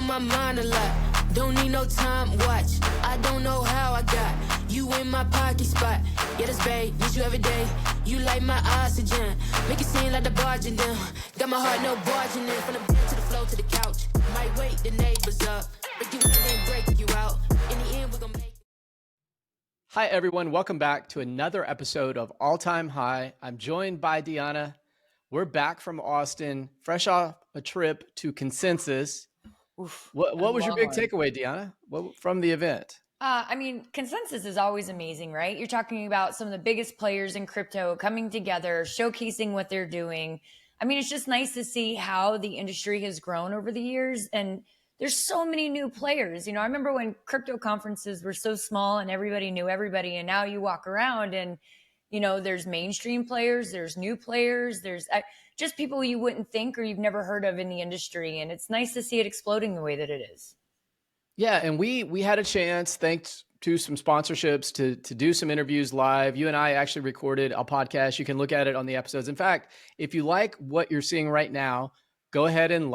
on my mind a lot. Don't need no time watch. I don't know how I got you in my pocket spot. Yeah, that's babe, need you every day. You like my oxygen. Make it seem like the barging down. Got my heart no barging in. From the bed to the floor to the couch. Might wake the neighbors up. Break you in, then break you out. In the end, we're gonna make. Hi, everyone. Welcome back to another episode of All Time High. I'm joined by Deanna. We're back from Austin, fresh off a trip to Consensus. Oof, What was your big takeaway, Deanna, from the event? I mean, Consensus is always amazing, right? You're talking about some of the biggest players in crypto coming together, showcasing what they're doing. I mean, it's just nice to see how the industry has grown over the years. And there's so many new players. You know, I remember when crypto conferences were so small and everybody knew everybody. And now you walk around and, you know, there's mainstream players, there's new players, there's just people you wouldn't think or you've never heard of in the industry. And it's nice to see it exploding the way that it is. Yeah, and we had a chance, thanks to some sponsorships, to do some interviews live. You and I actually recorded a podcast. You can look at it on the episodes. In fact, if you like what you're seeing right now, go ahead and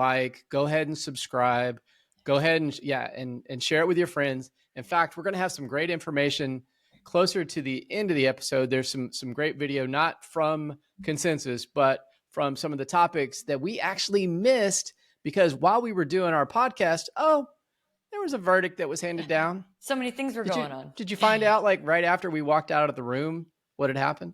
go ahead and subscribe, go ahead and share it with your friends. In fact, we're going to have some great information closer to the end of the episode. There's some great video, not from Consensus, but from some of the topics that we actually missed because while we were doing our podcast, there was a verdict that was handed down. So many things were going on. Did you find out like right after we walked out of the room what had happened?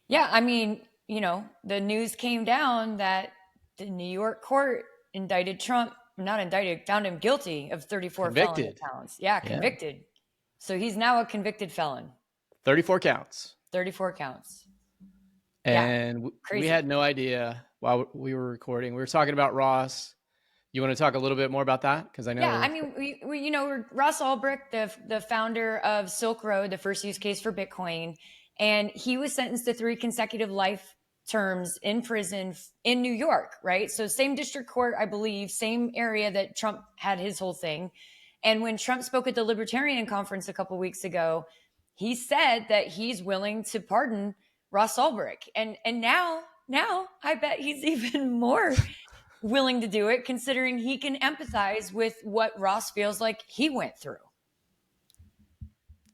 Yeah, I mean, you know, the news came down that the New York court indicted Trump, not indicted, found him guilty of 34 felony counts. Yeah, convicted. Yeah. So he's now a convicted felon. 34 counts. 34 counts. And we had no idea while we were recording. We were talking about Ross. You want to talk a little bit more about that? Because I know. Yeah, I mean, we you know, Ross Ulbricht, the founder of Silk Road, the first use case for Bitcoin, and he was sentenced to 3 consecutive life terms in prison in New York, right? So same district court, I believe, same area that Trump had his whole thing. And when Trump spoke at the Libertarian Conference a couple of weeks ago, he said that he's willing to pardon Ross Ulbricht, and now I bet he's even more willing to do it, considering he can empathize with what Ross feels like he went through.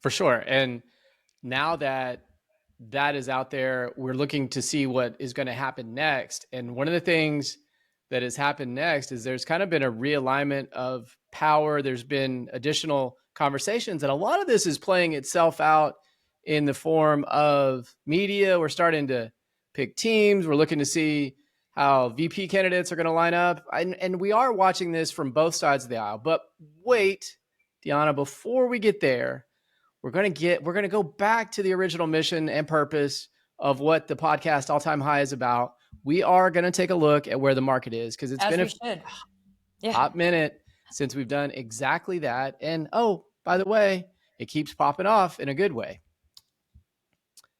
For sure. And now that is out there, we're looking to see what is going to happen next. And one of the things that has happened next is there's kind of been a realignment of power. There's been additional conversations, and a lot of this is playing itself out in the form of media. We're starting to pick teams. We're looking to see how VP candidates are going to line up. And we are watching this from both sides of the aisle. But wait, Deanna, before we get there, we're going to go back to the original mission and purpose of what the podcast All Time High is about. We are going to take a look at where the market is because it's been a hot minute since we've done exactly that. And by the way, it keeps popping off in a good way.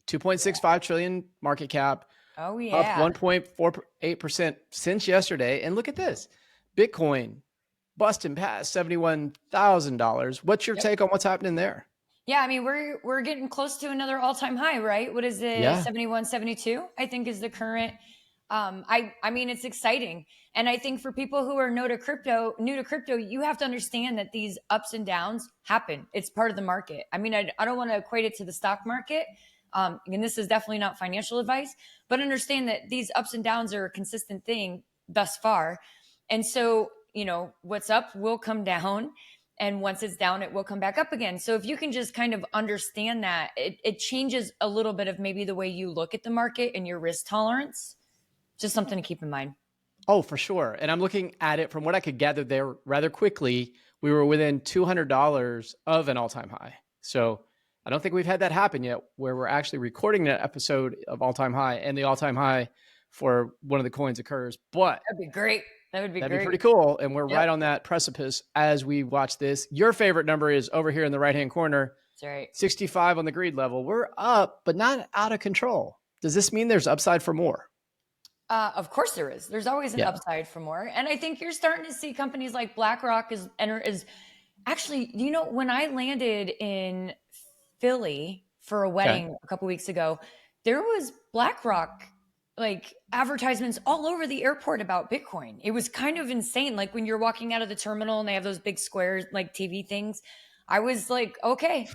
2.65 trillion market cap. Oh, yeah. Up 1.48% since yesterday. And look at this. Bitcoin busting past $71,000. What's your take on what's happening there? Yeah, I mean, we're getting close to another all-time high, right? What is it? Yeah. 71, 72, I think is the current. I mean, it's exciting. And I think for people who are new to crypto, you have to understand that these ups and downs happen. It's part of the market. I mean, I don't want to equate it to the stock market. And this is definitely not financial advice, but understand that these ups and downs are a consistent thing thus far. And so, you know, what's up will come down, and once it's down, it will come back up again. So if you can just kind of understand that, it changes a little bit of maybe the way you look at the market and your risk tolerance. Just something to keep in mind. Oh, for sure. And I'm looking at it from what I could gather there rather quickly. We were within $200 of an all-time high. So I don't think we've had that happen yet where we're actually recording that episode of All Time High and the all-time high for one of the coins occurs. But that'd be great. That'd be pretty cool. And we're right on that precipice as we watch this. Your favorite number is over here in the right-hand corner. That's right. 65 on the greed level. We're up, but not out of control. Does this mean there's upside for more? Of course there is. There's always an upside for more. And I think you're starting to see companies like BlackRock is actually, you know, when I landed in Philly for a wedding a couple weeks ago, there was BlackRock like advertisements all over the airport about Bitcoin. It was kind of insane. Like when you're walking out of the terminal and they have those big squares, like TV things. I was like, okay,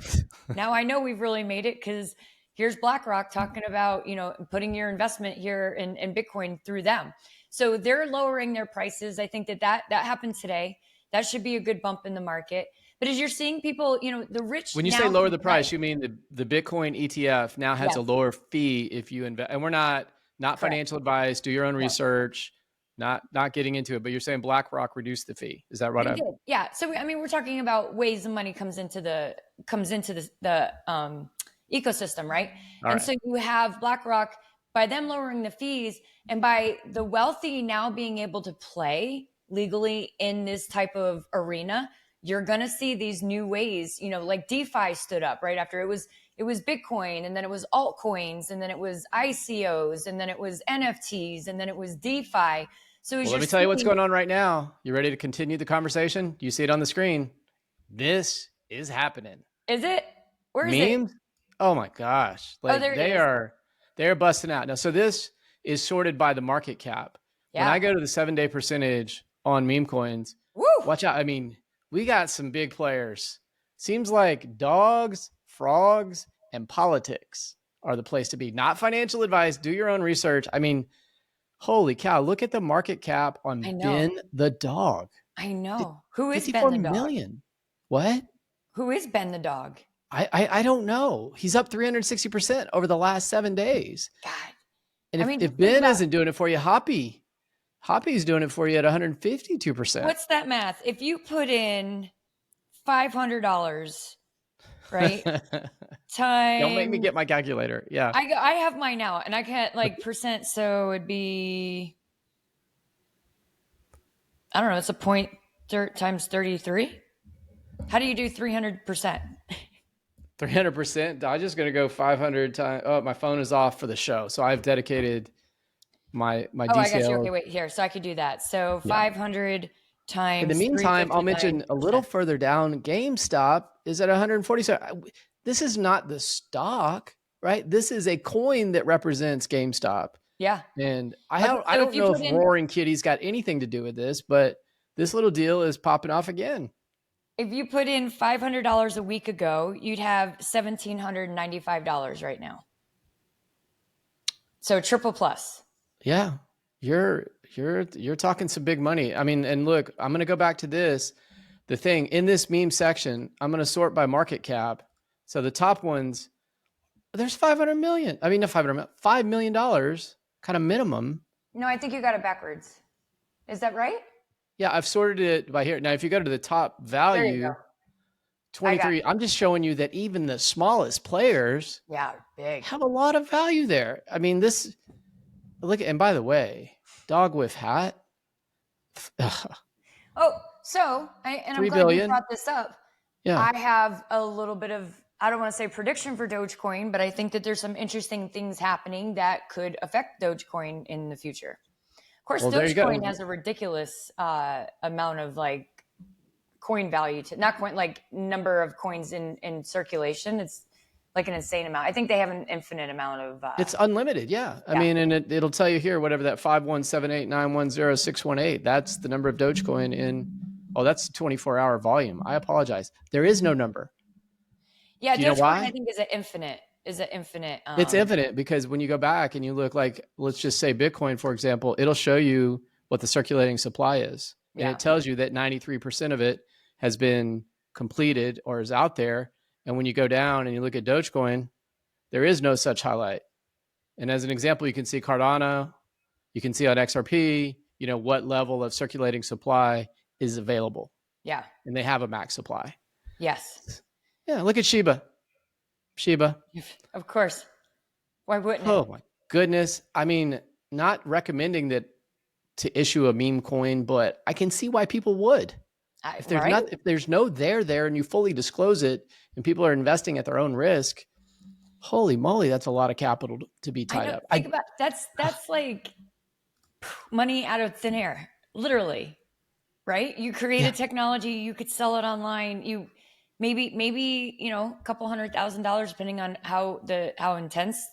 now I know we've really made it, because here's BlackRock talking about, putting your investment here in Bitcoin through them. So they're lowering their prices. I think that happened today. That should be a good bump in the market. But as you're seeing people, the rich. When you say lower the price, you mean the Bitcoin ETF now has a lower fee if you invest. And we're not financial advice. Do your own research. Not getting into it. But you're saying BlackRock reduced the fee. Is that right? They did. Yeah. So we're talking about ways the money comes into the ecosystem, right? So you have BlackRock, by them lowering the fees and by the wealthy now being able to play legally in this type of arena. You're going to see these new ways, like DeFi stood up right after it was Bitcoin, and then it was altcoins, and then it was ICOs, and then it was NFTs, and then it was DeFi. So let me tell you what's going on right now. You ready to continue the conversation? You see it on the screen. This is happening. Is it? Where is memes? it? Oh my gosh. They're busting out. Now, so this is sorted by the market cap. Yeah. When I go to the 7-day percentage on meme coins, watch out. We got some big players. Seems like dogs, frogs, and politics are the place to be. Not financial advice. Do your own research. Holy cow. Look at the market cap on Ben the dog. I know. Who is Ben the dog? Million. What? Who is Ben the dog? I don't know. He's up 360% over the last 7 days. God. And if Ben isn't doing it for you, HOPPY's doing it for you at 152%. What's that math? If you put in $500, right? Don't make me get my calculator. Yeah. I have mine now, and I can't percent. So it'd be, I don't know. It's a point times 33. How do you do 300%? 300%. I'm just going to go 500 times. Oh, my phone is off for the show. So I've dedicated my I got you. Okay, wait here. So I could do that. So 500 times. In the meantime, I'll mention a little further down, GameStop is at 140. So this is not the stock, right? This is a coin that represents GameStop. Yeah. And I don't know if Roaring Kitty's got anything to do with this, but this little deal is popping off again. If you put in $500 a week ago, you'd have $1,795 right now. So triple plus. Yeah, you're talking some big money. And look, I'm going to go back to this. The thing in this meme section, I'm going to sort by market cap. So the top ones, there's 500 million. Not 500 million, $5 million kind of minimum. No, I think you got it backwards. Is that right? Yeah, I've sorted it by here. Now, if you go to the top value, 23, I'm just showing you that even the smallest players big. have a lot of value there. And by the way, dog with hat. I'm glad you brought this up. Yeah. I have a little bit of, I don't want to say prediction for Dogecoin, but I think that there's some interesting things happening that could affect Dogecoin in the future. Of course, Dogecoin has a ridiculous amount of coin value number of coins in circulation. It's like an insane amount. I think they have an infinite amount of. It's unlimited. Yeah. And it'll tell you here, whatever that 51789106118, that's the number of Dogecoin in. Oh, that's 24-hour volume. I apologize. There is no number. Yeah. Dogecoin, I think, is an infinite. It's infinite because when you go back and you look, let's just say Bitcoin, for example, it'll show you what the circulating supply is. And it tells you that 93% of it has been completed or is out there. And when you go down and you look at Dogecoin, there is no such highlight. And as an example, you can see Cardano, you can see on XRP, what level of circulating supply is available. Yeah. And they have a max supply. Yes. Yeah. Look at Shiba. Of course. Why wouldn't it? Oh my goodness. Not recommending that to issue a meme coin, but I can see why people would. If there's no there and you fully disclose it and people are investing at their own risk, holy moly, that's a lot of capital to be tied up. Think about that's like money out of thin air, literally, right? You create a technology, you could sell it online. You maybe a couple $100,000, depending on how intense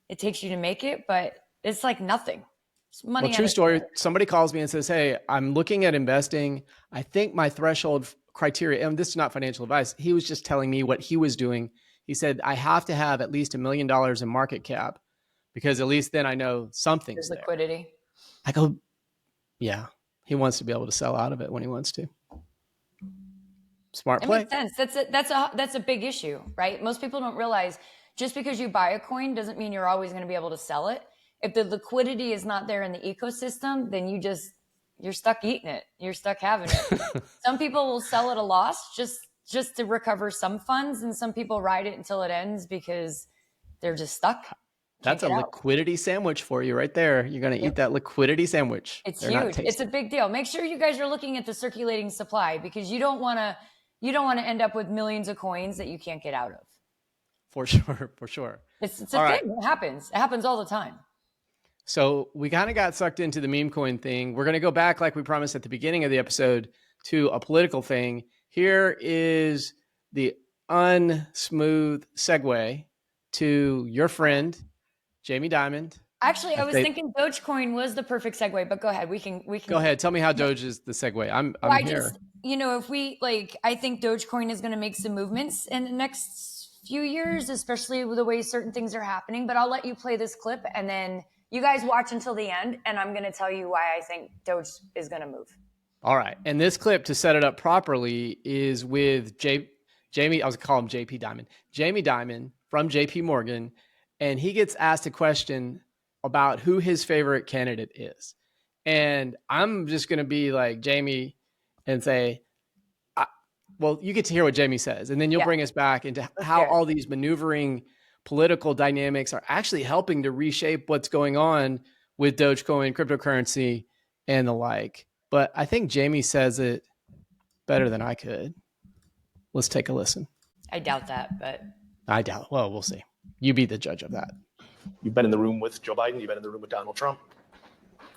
it takes you to make it. But It's like nothing. It's money. Well, true story. Somebody calls me and says, hey, I'm looking at investing. I think my threshold criteria, and this is not financial advice. He was just telling me what he was doing. He said, I have to have at least $1 million in market cap because at least then I know something's There's liquidity. There. I go, yeah, he wants to be able to sell out of it when he wants to. Smart play. It makes sense. That's a big issue, right? Most people don't realize just because you buy a coin doesn't mean you're always going to be able to sell it. If the liquidity is not there in the ecosystem, then you're stuck eating it. You're stuck having it. Some people will sell at a loss just to recover some funds, and some people ride it until it ends because they're just stuck. That's a liquidity sandwich for you right there. You're going to eat that liquidity sandwich. It's huge. It's a big deal. Make sure you guys are looking at the circulating supply because you don't want to end up with millions of coins that you can't get out of. For sure. It's a thing. Right. It happens all the time. So we kind of got sucked into the meme coin thing. We're going to go back, like we promised at the beginning of the episode, to a political thing. Here is the unsmooth segue to your friend, Jamie Dimon. Actually, I was thinking Dogecoin was the perfect segue, but go ahead. We can go ahead. Tell me how Doge is the segue. I'm here. If we I think Dogecoin is going to make some movements in the next few years, especially with the way certain things are happening. But I'll let you play this clip and then you guys watch until the end, and I'm going to tell you why I think Doge is going to move. All right. And this clip, to set it up properly, is with Jamie, I was calling him JP Dimon, Jamie Dimon from JP Morgan. And he gets asked a question about who his favorite candidate is. And I'm just going to be like Jamie and say, well, you get to hear what Jamie says, and then you'll bring us back into how all these maneuvering political dynamics are actually helping to reshape what's going on with Dogecoin, cryptocurrency, and the like. But I think Jamie says it better than I could. Let's take a listen. I doubt that, but I doubt it. Well, we'll see. You be the judge of that. You've been in the room with Joe Biden. You've been in the room with Donald Trump.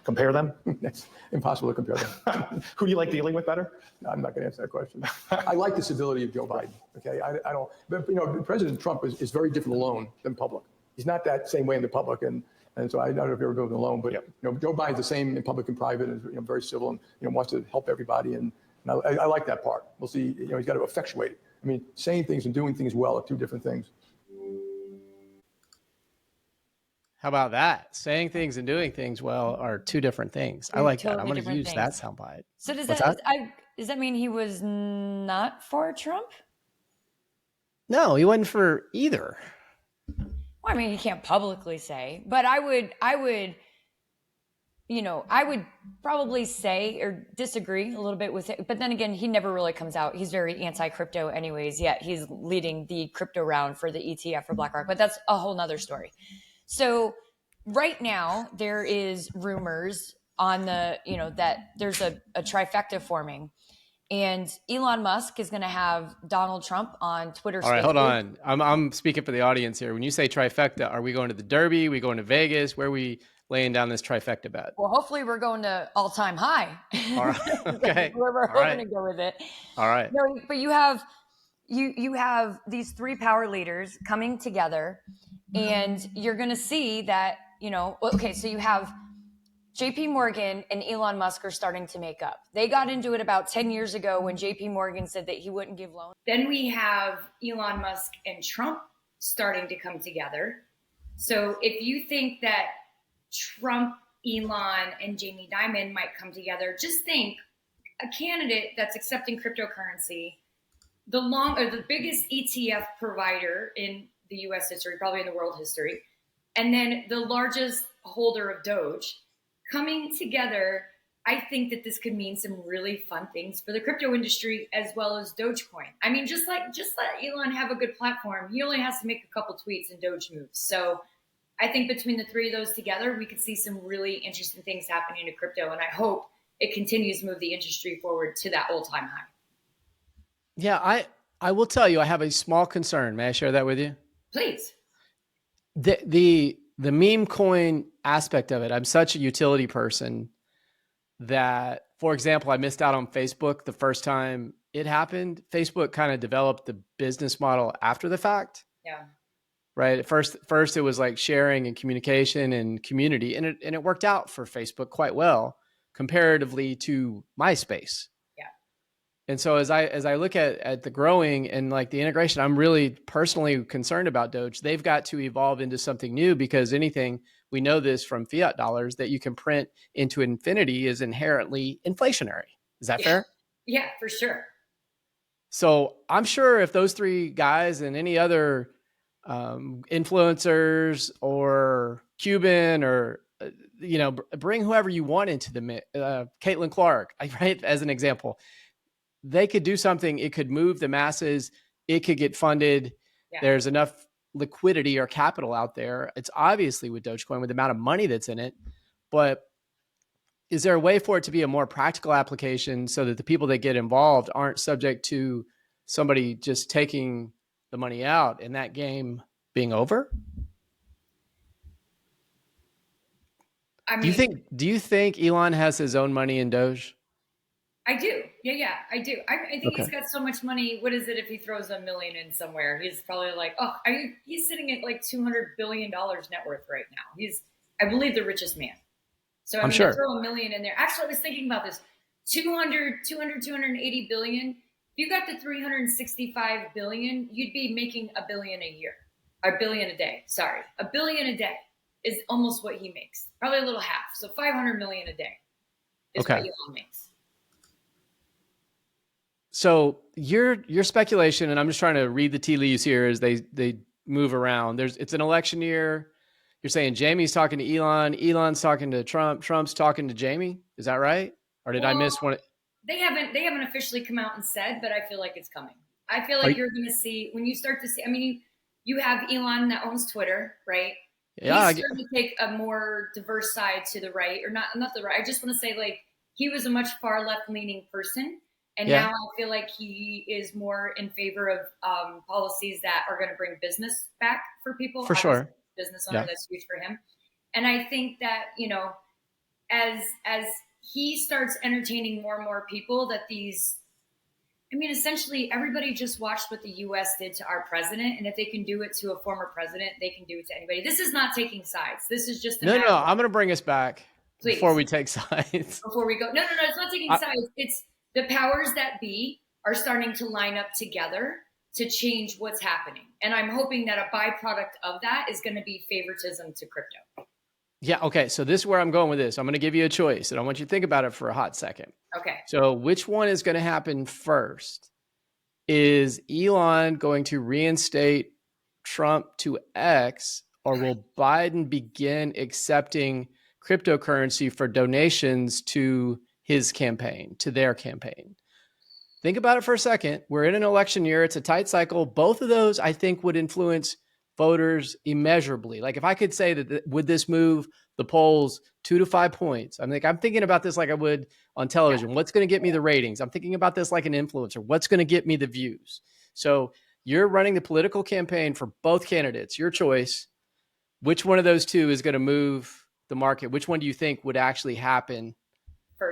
Compare them. It's impossible to compare them. Who do you like dealing with better? I'm not going to answer that question. I like the civility of Joe Biden. Okay, I don't. But President Trump is very different alone than public. He's not that same way in the public, and so I don't know if he ever goes alone. But Joe Biden's the same in public and private, and very civil, and wants to help everybody. And I like that part. We'll see. He's got to effectuate it. I mean, saying things and doing things well are two different things. How about that? Saying things and doing things well are two different things. I like that. I'm going to use that soundbite. So does that mean he was not for Trump? No, he wasn't for either. Well, I mean, he can't publicly say, but I would probably say or disagree a little bit with it. But then again, he never really comes out. He's very anti-crypto anyways, yet he's leading the crypto round for the ETF for BlackRock. But that's a whole nother story. So right now there is rumors on the, that there's a trifecta forming, and Elon Musk is going to have Donald Trump on Twitter. All right, hold on. I'm speaking for the audience here. When you say trifecta, are we going to the Derby? Are we going to Vegas? Where are we laying down this trifecta bet? Well, hopefully we're going to all-time high. All right. Okay. Where we're hoping to go with it. All right. No, but you have these three power leaders coming together, and you're going to see that, so you have JP Morgan and Elon Musk are starting to make up. They got into it about 10 years ago when JP Morgan said that he wouldn't give loans. Then we have Elon Musk and Trump starting to come together. So if you think that Trump, Elon, and Jamie Dimon might come together, just think a candidate that's accepting cryptocurrency, the biggest ETF provider in the US history, probably in the world history, and then the largest holder of Doge coming together. I think that this could mean some really fun things for the crypto industry as well as Dogecoin. I mean, just let Elon have a good platform. He only has to make a couple tweets and Doge moves. So I think between the three of those together, we could see some really interesting things happening to crypto. And I hope it continues to move the industry forward to that all-time high. Yeah, I will tell you, I have a small concern. May I share that with you? Please. The meme coin aspect of it, I'm such a utility person that, for example, I missed out on Facebook the first time it happened. Facebook kind of developed the business model after the fact. Yeah. right? First it was like sharing and communication and community, and it worked out for Facebook quite well comparatively to MySpace. Yeah. And so as I look at the growing and like the integration, I'm really personally concerned about Doge. They've got to evolve into something new, because anything, we know this from fiat dollars, that you can print into infinity is inherently inflationary. Is that fair? Yeah, for sure. So I'm sure if those three guys and any other influencers or Cuban or, bring whoever you want into the Caitlin Clark, right? As an example, they could do something. It could move the masses. It could get funded. Yeah. There's enough liquidity or capital out there. It's obviously with Dogecoin, with the amount of money that's in it, but is there a way for it to be a more practical application so that the people that get involved aren't subject to somebody just taking the money out and that game being over? I mean, do you think Elon has his own money in Doge? I do. Yeah, I do. I think Okay. he's got so much money. What is it if he throws $1 million in somewhere? He's probably like, he's sitting at like $200 billion net worth right now. He's, I believe, the richest man. So I'm sure. Throw $1 million in there. Actually, I was thinking about this. 280 billion. If you got the 365 billion, you'd be making $1 billion a year. Or $1 billion a day. Sorry. $1 billion a day is almost what he makes. Probably a little half. So 500 million a day is what Elon makes. So your speculation, and I'm just trying to read the tea leaves here as they move around. It's an election year. You're saying Jamie's talking to Elon, Elon's talking to Trump, Trump's talking to Jamie. Is that right? Or did I miss one? They haven't officially come out and said, but I feel like it's coming. I feel like you're going to see, when you start to see, I mean, you have Elon that owns Twitter, right? Yeah, he's starting to take a more diverse side to the right, or not the right. I just want to say, like, he was a much far left-leaning person, and now I feel like he is more in favor of policies that are going to bring business back for people. For sure. Business owner, that's huge for him. And I think that, as he starts entertaining more and more people, that essentially everybody just watched what the U.S. did to our president. And if they can do it to a former president, they can do it to anybody. This is not taking sides. This is just no. I'm going to bring us back before we take sides. Before we go. No. It's not taking sides. It's the powers that be are starting to line up together to change what's happening. And I'm hoping that a byproduct of that is going to be favoritism to crypto. Yeah. Okay. So this is where I'm going with this. I'm going to give you a choice, and I want you to think about it for a hot second. Okay. So which one is going to happen first? Is Elon going to reinstate Trump to X, or will Biden begin accepting cryptocurrency for donations to his campaign, to their campaign? Think about it for a second. We're in an election year. It's a tight cycle. Both of those, I think, would influence voters immeasurably. Like, if I could say that, would this move the polls 2 to 5 points? I'm thinking about this like I would on television. What's going to get me the ratings? I'm thinking about this like an influencer. What's going to get me the views? So you're running the political campaign for both candidates, your choice. Which one of those two is going to move the market? Which one do you think would actually happen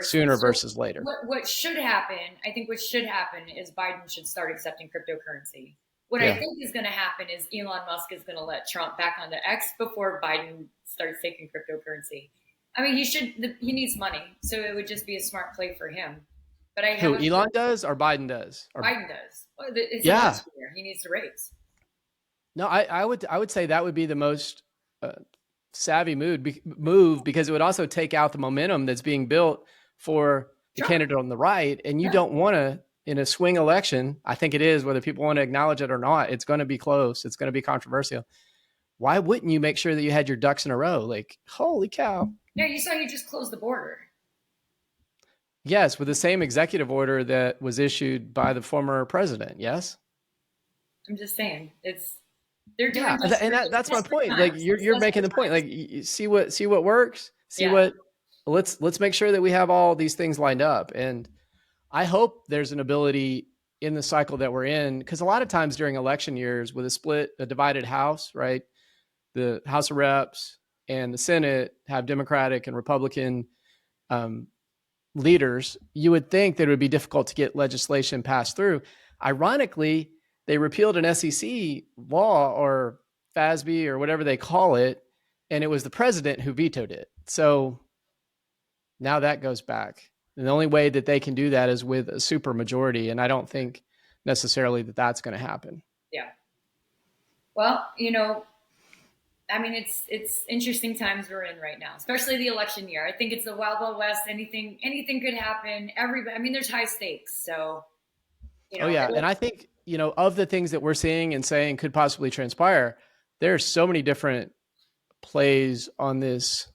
sooner versus later? What should happen, I think what should happen is Biden should start accepting cryptocurrency. What I think is going to happen is Elon Musk is going to let Trump back onto X before Biden starts taking cryptocurrency. I mean, he needs money, so it would just be a smart play for him. But Elon does or Biden does? Biden does. Well, it's election year. He needs to raise. No, I would say that would be the most savvy move, because it would also take out the momentum that's being built for the candidate on the right. And you don't want to, in a swing election, I think it is, whether people want to acknowledge it or not, it's going to be close. It's going to be controversial. Why wouldn't you make sure that you had your ducks in a row? Like, holy cow. Yeah, you saw he just closed the border. Yes, with the same executive order that was issued by the former president. Yes. I'm just saying, they're doing that's my point. Like, you're making the point. Like, you see what works. Let's make sure that we have all these things lined up. And I hope there's an ability in the cycle that we're in, because a lot of times during election years with a divided House, right? The House of Reps and the Senate have Democratic and Republican leaders. You would think that it would be difficult to get legislation passed through. Ironically, they repealed an SEC law or FASB or whatever they call it, and it was the president who vetoed it. So now that goes back. And the only way that they can do that is with a super majority. And I don't think necessarily that that's going to happen. Yeah. Well, I mean, it's interesting times we're in right now, especially the election year. I think it's the Wild Wild West. Anything could happen. I mean, there's high stakes. So, Oh yeah. And I think, of the things that we're seeing and saying could possibly transpire, there are so many different plays on this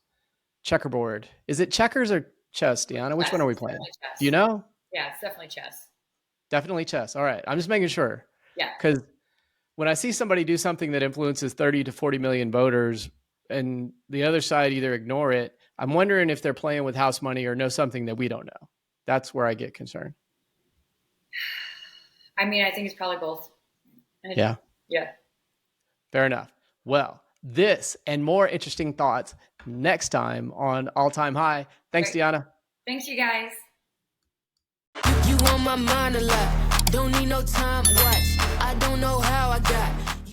checkerboard. Is it checkers or chess, Deanna? Which one are we playing? Do you know? Yeah, it's definitely chess. Definitely chess. All right. I'm just making sure. Yeah. Because when I see somebody do something that influences 30 to 40 million voters and the other side either ignore it, I'm wondering if they're playing with house money or know something that we don't know. That's where I get concerned. I mean, I think it's probably both. Yeah. Yeah. Fair enough. Well, this and more interesting thoughts next time on All Time High. Thanks, Great. Deanna. Thanks, you guys. You on my mind a lot. Don't need no time, watch.